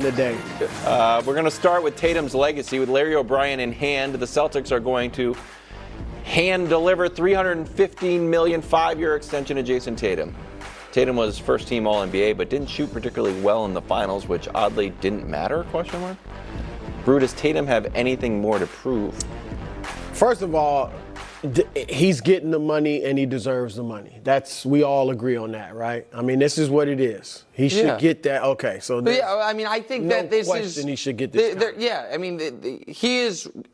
today. We're going to start with Tatum's legacy. With Larry O'Brien in hand, the Celtics are going to hand-deliver $315 million 5-year extension to Jason Tatum. Tatum was first-team All-NBA, but didn't shoot particularly well in the finals, which oddly didn't matter, ? Brew, does Tatum have anything more to prove? First of all, he's getting the money and he deserves the money. We all agree on that, right? I mean, this is what it is. He should get that. Okay, so I think that this question he should get this.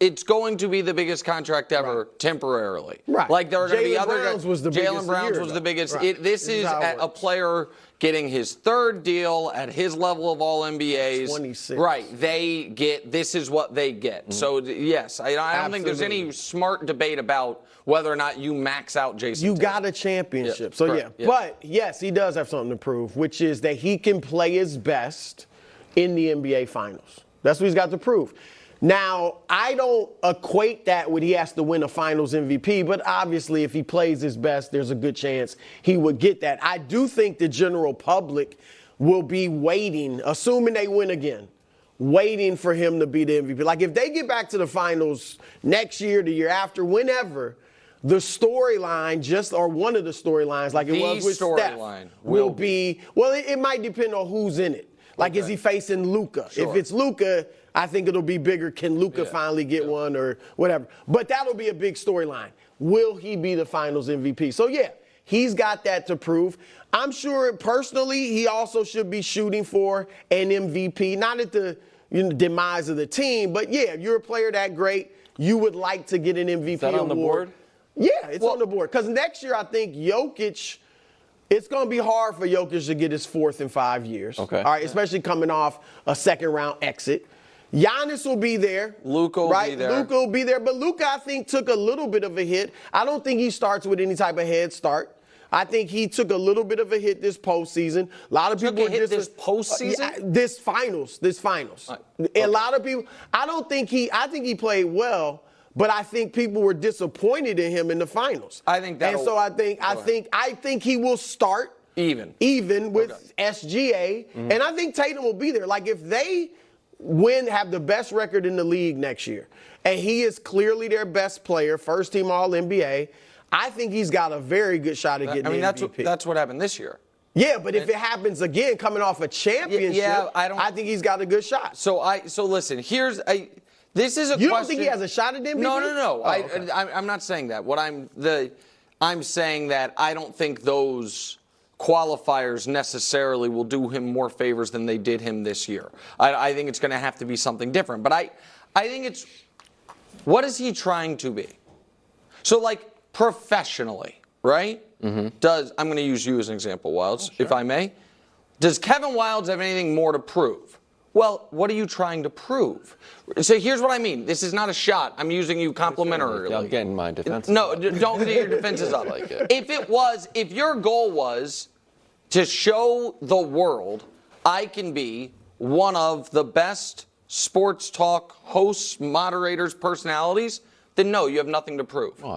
It's going to be the biggest contract ever temporarily. Right. Like there are going to be other guys. Jaylen Browns was the biggest. Right. This is a player getting his third deal at his level of all NBAs. 26. Right. This is what they get. Mm-hmm. So yes, I don't think there's any smart debate about whether or not you max out Jason Tatum. Got a championship. Yeah, so But yes, he does have something to prove, which is that he can play his best in the NBA Finals. That's what he's got to prove. Now, I don't equate that with he has to win a Finals MVP, but obviously if he plays his best, there's a good chance he would get that. I do think the general public will be waiting, assuming they win again, waiting for him to be the MVP. Like if they get back to the Finals next year, the year after, whenever, the storyline, or one of the storylines, like it was with Steph, will be, well, it might depend on who's in it. Like, is he facing Luka? Sure. If it's Luka, I think it'll be bigger. Can Luka finally get one or whatever? But that'll be a big storyline. Will he be the Finals MVP? So, he's got that to prove. I'm sure personally he also should be shooting for an MVP, not at the demise of the team, but, if you're a player that great, you would like to get an MVP Is that on award. The board? Yeah, it's on the board. Because next year I think Jokic, it's going to be hard for Jokic to get his fourth in 5 years. Okay. All right, especially coming off a second-round exit. Giannis will be there. Luka will be there. Luka will be there. But Luka, I think, took a little bit of a hit. I don't think he starts with any type of head start. I think he took a little bit of a hit this postseason. A lot of people hit this postseason? This finals. A lot of people. I think he played well. But I think people were disappointed in him in the finals. I think that. And so I think he will start even with SGA, and I think Tatum will be there. Like if they have the best record in the league next year, and he is clearly their best player, first team All NBA, I think he's got a very good shot at getting MVP. That's what happened this year. Yeah, but if it happens again, coming off a championship, I think he's got a good shot. So listen. This is a question. You don't think he has a shot at MVP? No. Oh, okay. I'm not saying that. I'm saying that I don't think those qualifiers necessarily will do him more favors than they did him this year. I think it's going to have to be something different. But I think it's, what is he trying to be? So like professionally, right? Mm-hmm. I'm going to use you as an example, Wildes, if I may. Does Kevin Wildes have anything more to prove? Well, what are you trying to prove? So here's what I mean. This is not a shot. I'm using you complimentarily. I'm getting my defense. No, don't get your defenses up. Like it. If your goal was to show the world I can be one of the best sports talk hosts, moderators, personalities, then no, you have nothing to prove. Well,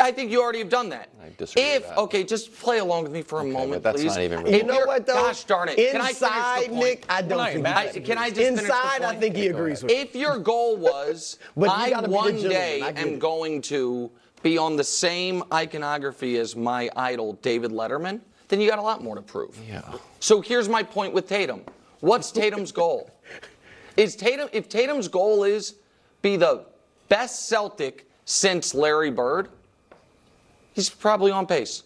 I think you already have done that. I disagree with that. Okay, just play along with me for a moment, but that's please. not even really. You know what, though? Gosh darn it. Inside, Nick, I don't think Can I just finish the point? I think he agrees with you. If your goal was, I one day am going to be on the same iconography as my idol, David Letterman, then you got a lot more to prove. Yeah. So here's my point with Tatum. What's Tatum's goal? If Tatum's goal is be the best Celtic since Larry Bird, he's probably on pace.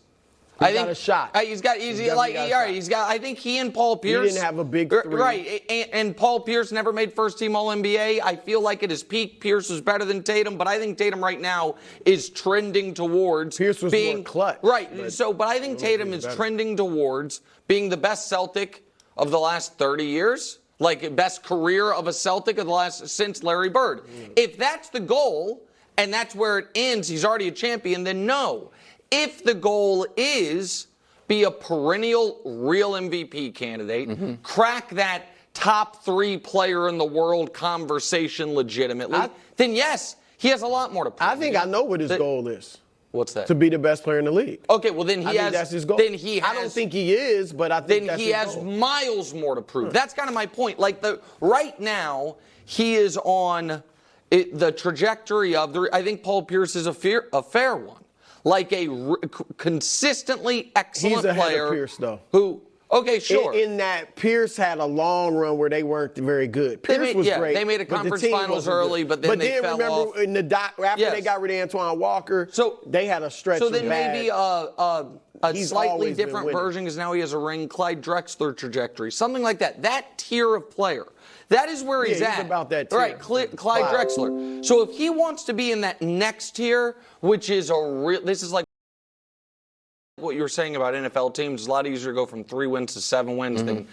He's got a shot. I think he and Paul Pierce. He didn't have a big three. Right, and Paul Pierce never made first team All NBA. I feel like at his peak, Pierce was better than Tatum, but I think Tatum right now is trending towards Pierce was being more clutch. Right. But I think Tatum is trending towards being the best Celtic of the last 30 years. Like best career of a Celtic of the last since Larry Bird. If that's the goal and that's where it ends, he's already a champion, then no. If the goal is be a perennial real MVP candidate, crack that top 3 player in the world conversation legitimately, then yes, he has a lot more to prove. I think I know what his goal is. What's that? To be the best player in the league. Okay, well then That's his goal. Then he has. I don't think he is, but I think then that's he his has goal. miles more to prove. That's kind of my point. Like right now, he is on the trajectory of the. I think Paul Pierce is a fair one, like a consistently excellent He's ahead player. of Pierce, though. Who? Okay, sure. In that Pierce had a long run where they weren't very good. Pierce was great. They made a but the conference team finals wasn't early, good. but then they fell remember off. In the after they got rid of Antoine Walker, So they had a stretch. So then of bad. maybe a He's slightly always been different winning. version because now he has a ring, Clyde Drexler trajectory, something like that. That tier of player. That is where he's at. About that tier. Right, Clyde Drexler. So if he wants to be in that next tier, which is this is like what you were saying about NFL teams. It's a lot easier to go from 3 wins to 7 wins than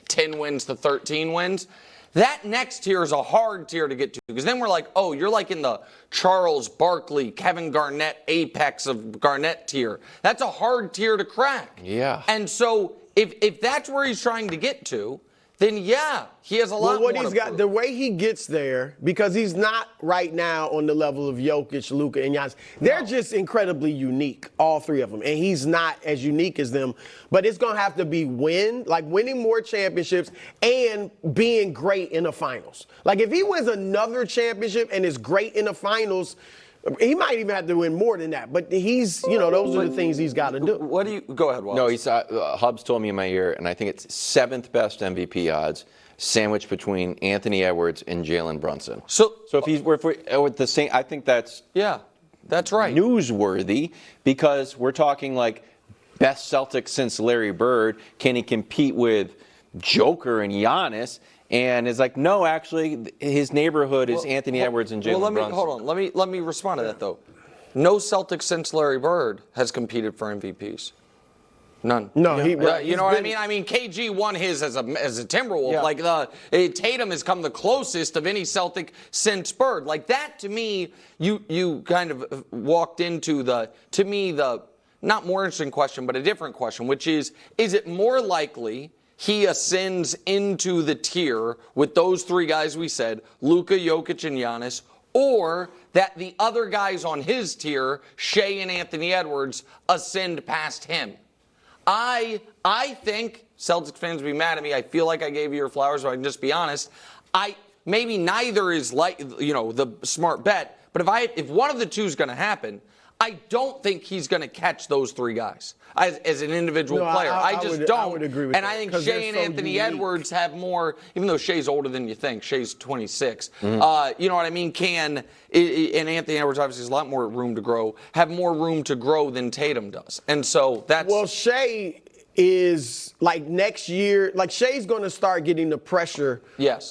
10 wins to 13 wins. That next tier is a hard tier to get to because then we're like, oh, you're like in the Charles Barkley, Kevin Garnett apex of Garnett tier. That's a hard tier to crack. Yeah. And so if that's where he's trying to get to, then yeah, he has a lot more to prove. The way he gets there, because he's not right now on the level of Jokic, Luka, and Giannis. They're just incredibly unique, all 3 of them, and he's not as unique as them. But it's gonna have to be winning more championships and being great in the finals. Like if he wins another championship and is great in the finals, he might even have to win more than that. But those are the things he's got to do. What do you go ahead, Wallace? No, he's Hubs told me in my ear, and I think it's 7th best MVP odds, sandwiched between Anthony Edwards and Jalen Brunson. So if we're with the same, I think that's that's right. newsworthy because we're talking like best Celtics since Larry Bird. Can he compete with Joker and Giannis? And it's like, no, actually, his neighborhood is Anthony Edwards and Jalen Brunson. Hold on. Let me respond to that, though. No Celtics since Larry Bird has competed for MVPs. None. No, you know what I mean? I mean, KG won his as a Timberwolf. Yeah. Like Tatum has come the closest of any Celtic since Bird. Like that, to me, you kind of walked into the not more interesting question, but a different question, which is it more likely he ascends into the tier with those 3 guys we said, Luka, Jokic, and Giannis, or that the other guys on his tier, Shea and Anthony Edwards, ascend past him? I think Celtics fans will be mad at me. I feel like I gave you your flowers, so I can just be honest. Maybe neither is the smart bet, but if one of the two is going to happen, I don't think he's going to catch those 3 guys as an individual player. I don't. I would agree with and that, I think 'cause Shea they're and so Anthony unique. Edwards have more, even though Shea's older than you think. Shea's 26. You know what I mean? And Anthony Edwards obviously has a lot more room to grow, have more room to grow than Tatum does. And so that's. Well, Shea is like next year, like Shea's going to start getting the pressure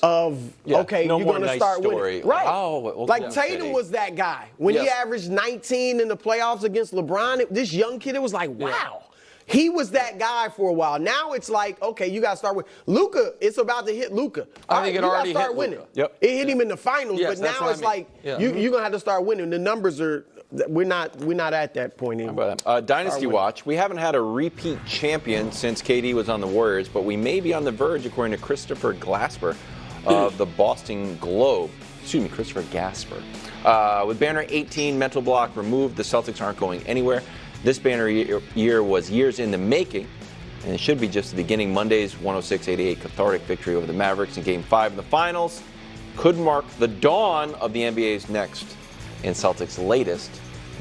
of, okay, no you're more going to nice start story. winning. Right. Oh, okay. Like Tatum was that guy. When he Yes. averaged 19 in the playoffs against LeBron, this young kid, it was like, wow. He was that guy for a while. Now it's like, okay, you got to start with Luka. It's about to hit Luka. I think it already start hit winning. Luka. Yep. It hit him in the finals, Yes, but that's now what it's I mean. like Yeah. you're going to have to start winning. The numbers are. We're not at that point anymore. Dynasty Watch. We haven't had a repeat champion since KD was on the Warriors, but we may be on the verge, according to Christopher Glasper of the Boston Globe. Excuse me, Christopher Gasper. With banner 18, mental block removed, the Celtics aren't going anywhere. This banner year was years in the making, and it should be just the beginning. Monday's 106-88 cathartic victory over the Mavericks in Game 5 in the finals could mark the dawn of the NBA's next and Celtics' latest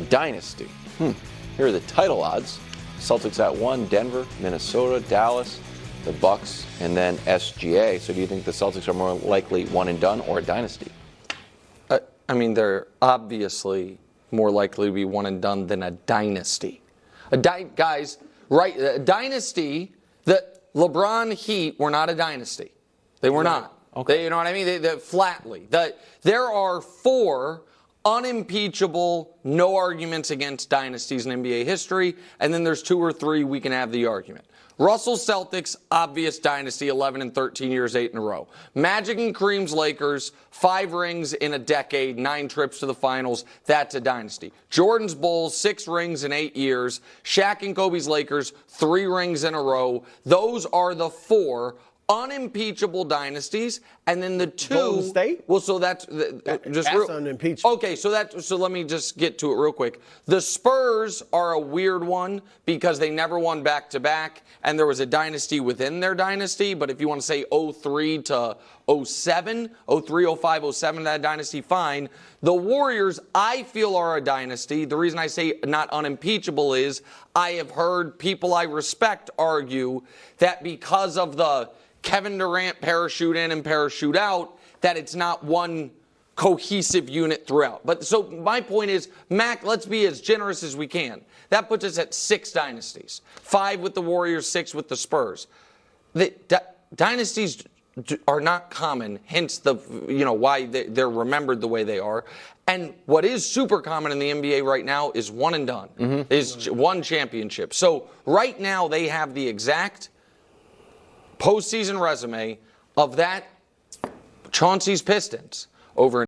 dynasty. Here are the title odds. Celtics at 1, Denver, Minnesota, Dallas, the Bucks, and then SGA. So do you think the Celtics are more likely one and done or a dynasty? I mean, they're obviously more likely to be one and done than a dynasty. Guys, right? A dynasty. The LeBron Heat were not a dynasty. They were not. Okay. You know what I mean? They flatly. There are 4 unimpeachable, no arguments against dynasties in NBA history, and then there's 2 or 3 we can have the argument. Russell Celtics, obvious dynasty, 11 and 13 years, 8 in a row. Magic and Kareem's Lakers, 5 rings in a decade, 9 trips to the finals, that's a dynasty. Jordan's Bulls, 6 rings in 8 years. Shaq and Kobe's Lakers, 3 rings in a row. Those are the 4 unimpeachable dynasties, and then the two. Golden State? Well, so that's unimpeachable. Okay, so let me just get to it real quick. The Spurs are a weird one because they never won back-to-back, and there was a dynasty within their dynasty. But if you want to say 03 to 07, 03, 05, 07, that dynasty, fine. The Warriors, I feel, are a dynasty. The reason I say not unimpeachable is I have heard people I respect argue that because of the Kevin Durant parachute in and parachute out, that it's not one cohesive unit throughout. But so my point is, Mac, let's be as generous as we can. That puts us at 6 dynasties. 5 with the Warriors, 6 with the Spurs. The dynasties are not common, hence the why they're remembered the way they are. And what is super common in the NBA right now is one and done, is one championship. So right now they have the exact postseason resume of that Chauncey's Pistons over